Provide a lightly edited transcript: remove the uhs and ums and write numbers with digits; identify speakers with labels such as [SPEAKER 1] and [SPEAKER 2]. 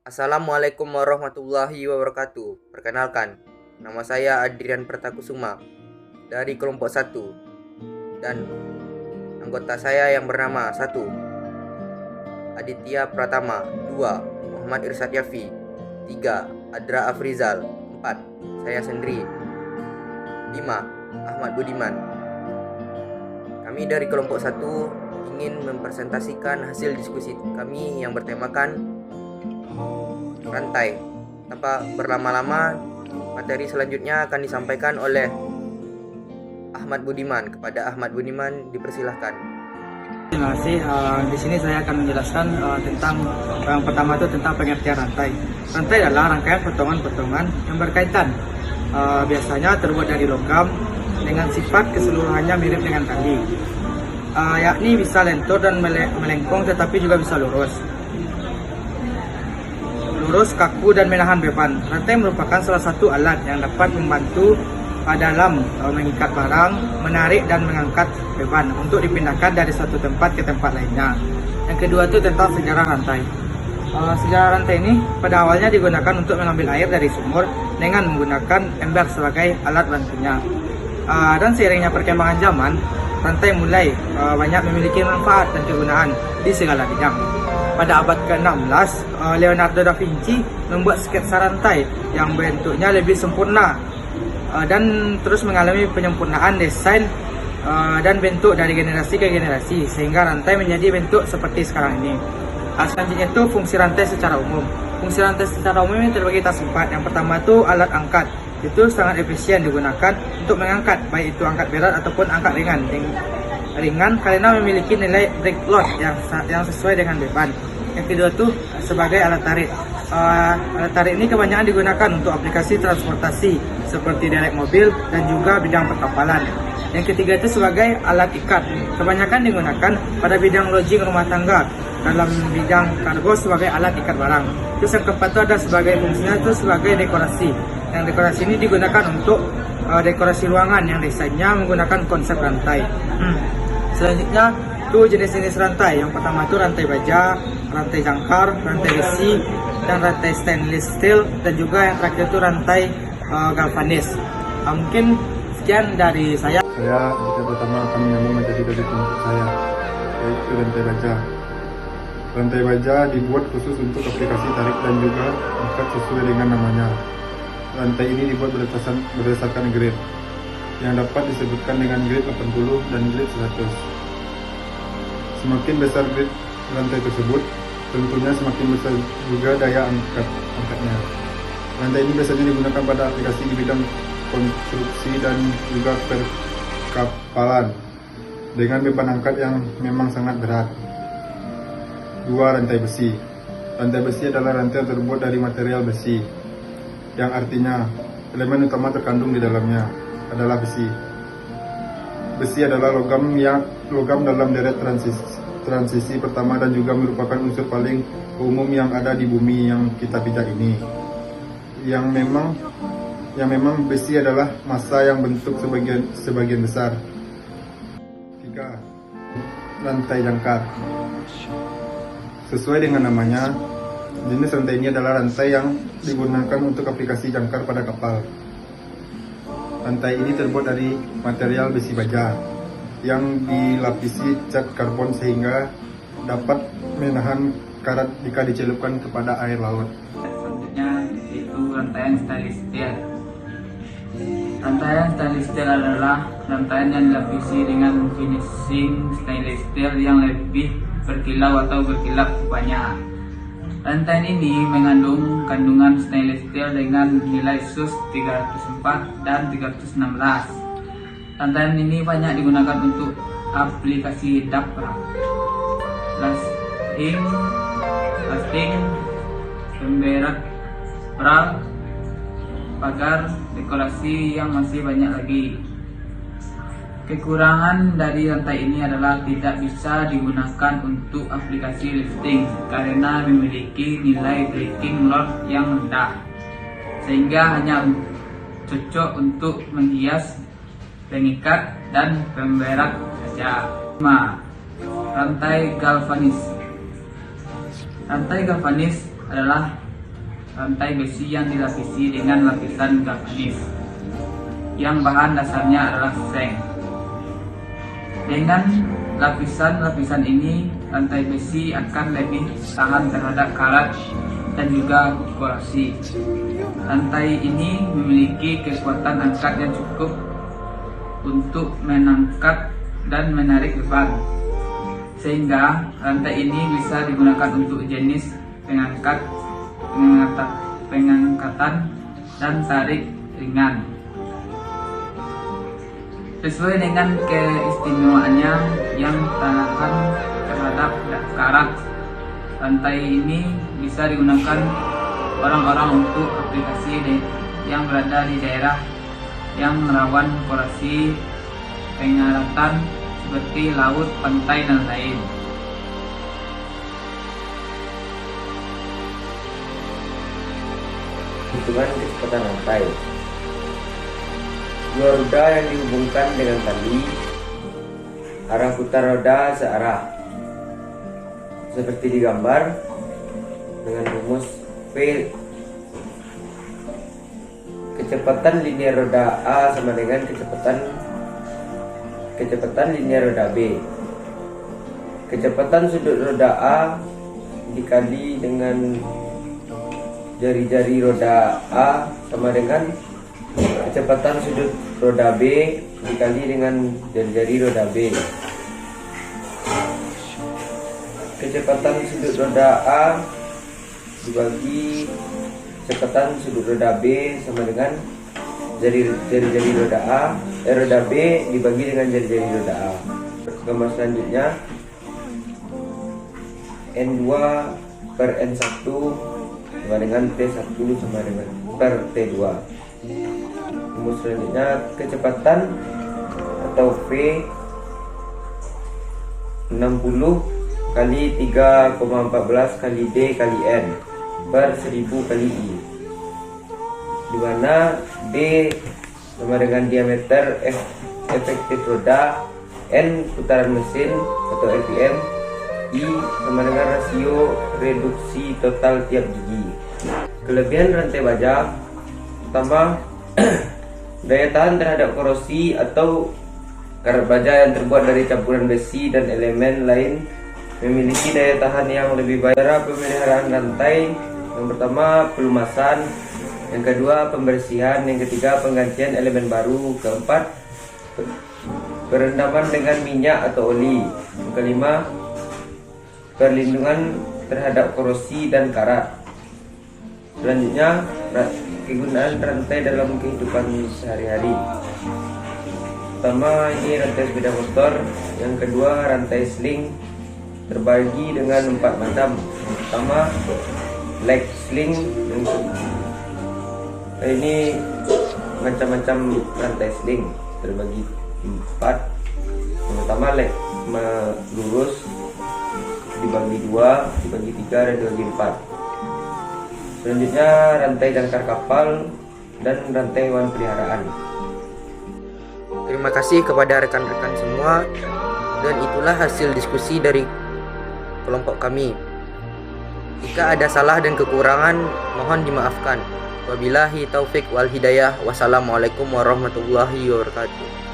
[SPEAKER 1] Assalamualaikum warahmatullahi wabarakatuh. Perkenalkan, nama saya Adrian Pertakusuma dari kelompok 1 dan anggota saya yang bernama 1. Aditya Pratama, 2. Muhammad Irsyad Yafi, 3. Adra Afrizal, 4. Saya sendiri, 5. Ahmad Budiman. Kami dari kelompok 1 ingin mempresentasikan hasil diskusi kami yang bertemakan rantai. Tanpa berlama-lama, materi selanjutnya akan disampaikan oleh Ahmad Budiman. Kepada Ahmad Budiman dipersilahkan.
[SPEAKER 2] Terima kasih. Di sini saya akan menjelaskan tentang yang pertama itu tentang pengertian rantai. Rantai adalah rangkaian potongan-potongan yang berkaitan. Biasanya terbuat dari logam dengan sifat keseluruhannya mirip dengan tali. Yakni bisa lentur dan melengkung, tetapi juga bisa lurus, kaku, dan menahan beban. Rantai merupakan salah satu alat yang dapat membantu dalam mengikat barang, menarik dan mengangkat beban untuk dipindahkan dari suatu tempat ke tempat lainnya. Yang kedua itu tentang sejarah rantai. Sejarah rantai ini pada awalnya digunakan untuk mengambil air dari sumur dengan menggunakan ember sebagai alat bantunya. Dan seiringnya perkembangan zaman, rantai mulai banyak memiliki manfaat dan kegunaan di segala bidang. Pada abad ke-16, Leonardo da Vinci membuat sketsa rantai yang bentuknya lebih sempurna dan terus mengalami penyempurnaan desain dan bentuk dari generasi ke generasi sehingga rantai menjadi bentuk seperti sekarang ini. Selanjutnya itu fungsi rantai secara umum. Fungsi rantai secara umum ini terbagi atas 4. Yang pertama itu alat angkat. Itu sangat efisien digunakan untuk mengangkat, baik itu angkat berat ataupun angkat ringan. Ringan karena memiliki nilai brake load yang sesuai dengan beban. Yang kedua itu sebagai alat tarik. Alat tarik ini kebanyakan digunakan untuk aplikasi transportasi seperti derek mobil dan juga bidang perkapalan. Yang ketiga itu sebagai alat ikat. Kebanyakan digunakan pada bidang lodging rumah tangga, dalam bidang kargo sebagai alat ikat barang. Terus yang keempat itu ada sebagai fungsinya itu sebagai dekorasi. Yang dekorasi ini digunakan untuk dekorasi ruangan yang desainnya menggunakan konsep rantai. Selanjutnya itu jenis-jenis rantai. Yang pertama itu rantai baja, rantai jangkar, rantai besi, dan rantai stainless steel, dan juga yang terakhir itu rantai galvanis. Mungkin sekian dari saya.
[SPEAKER 3] Saya pertama akan menyambung materi dari kelompok saya, yaitu rantai baja. Rantai baja dibuat khusus untuk aplikasi tarik dan juga ikat sesuai dengan namanya. Rantai ini dibuat berdasarkan grade, yang dapat disebutkan dengan grade 80 dan grade 100. Semakin besar grade rantai tersebut, tentunya semakin besar juga daya angkatnya. Rantai ini biasanya digunakan pada aplikasi di bidang konstruksi dan juga perkapalan dengan beban angkat yang memang sangat berat. 2. Rantai besi. Rantai besi adalah rantai yang terbuat dari material besi, yang artinya elemen utama terkandung di dalamnya adalah besi. Besi adalah logam dalam deret transisi pertama dan juga merupakan unsur paling umum yang ada di bumi yang kita pijak ini. Yang memang besi adalah massa yang bentuk sebagian besar. 3. Rantai jangkar. Sesuai dengan namanya, jenis rantai ini adalah rantai yang digunakan untuk aplikasi jangkar pada kapal. Rantai ini terbuat dari material besi baja yang dilapisi cat karbon sehingga dapat menahan karat jika dicelupkan kepada air laut.
[SPEAKER 4] Selanjutnya itu rantaian stainless steel. Rantaian stainless steel adalah rantaian yang dilapisi dengan finishing stainless steel yang lebih berkilau atau berkilap banyak. Rantaian ini mengandung kandungan stainless steel dengan nilai SUS 304 dan 316. Rantaian ini banyak digunakan untuk aplikasi dapur, lasting, pemberat pral, pagar, dekorasi yang masih banyak lagi. Kekurangan dari rantai ini adalah tidak bisa digunakan untuk aplikasi lifting karena memiliki nilai breaking load yang rendah, sehingga hanya cocok untuk menghias, pengikat, dan pemberat saja. 5. Rantai galvanis. Rantai galvanis adalah rantai besi yang dilapisi dengan lapisan galvanis yang bahan dasarnya adalah seng. Dengan lapisan-lapisan ini, rantai besi akan lebih tahan terhadap karat dan juga korasi. Rantai ini memiliki kekuatan angkat yang cukup untuk menangkap dan menarik beban, sehingga rantai ini bisa digunakan untuk jenis pengangkatan dan tarik ringan. Sesuai dengan keistimewaannya yang tahan terhadap karat, rantai ini bisa digunakan orang-orang untuk aplikasi yang berada di daerah yang rawan korasi pengaratan seperti laut, pantai, dan lain.
[SPEAKER 1] Hitungan kecepatan rantai. Dua roda yang dihubungkan dengan tali, arah putar roda searah, seperti digambar dengan rumus V. Kecepatan linear roda A sama dengan kecepatan linear roda B. Kecepatan sudut roda A dikali dengan jari-jari roda A sama dengan kecepatan sudut roda B dikali dengan jari-jari roda B. Kecepatan sudut roda A dibagi kecepatan sudut roda B sama dengan jari-jari roda A, roda B dibagi dengan jari-jari roda A. Gambar selanjutnya, N2 per N1 sama dengan T1 sama dengan per T2. Rumus selanjutnya, kecepatan atau V 60 kali 3,14 kali D kali N per 1000 kali I, di mana D sama dengan diameter efektif roda, N putaran mesin atau RPM, I sama dengan rasio reduksi total tiap gigi. Kelebihan rantai baja pertama, daya tahan terhadap korosi atau karat baja yang terbuat dari campuran besi dan elemen lain memiliki daya tahan yang lebih baik. Cara pemeliharaan rantai, yang pertama pelumasan, yang kedua pembersihan, yang ketiga penggantian elemen baru, keempat perendaman dengan minyak atau oli, yang kelima perlindungan terhadap korosi dan karat. Selanjutnya, kegunaan rantai dalam kehidupan sehari-hari. Pertama, ini rantai sepeda motor, yang kedua rantai sling terbagi dengan 4 macam. Pertama, leg sling, ini macam-macam rantai sling terbagi 4. Yang pertama, leg lurus dibagi 2, dibagi 3, dan dibagi 4. Selanjutnya, rantai jangkar kapal dan rantai hewan peliharaan. Terima kasih kepada rekan-rekan semua, dan itulah hasil diskusi dari kelompok kami. Jika ada salah dan kekurangan, mohon dimaafkan. Wabillahi taufik wal hidayah. Wassalamualaikum warahmatullahi wabarakatuh.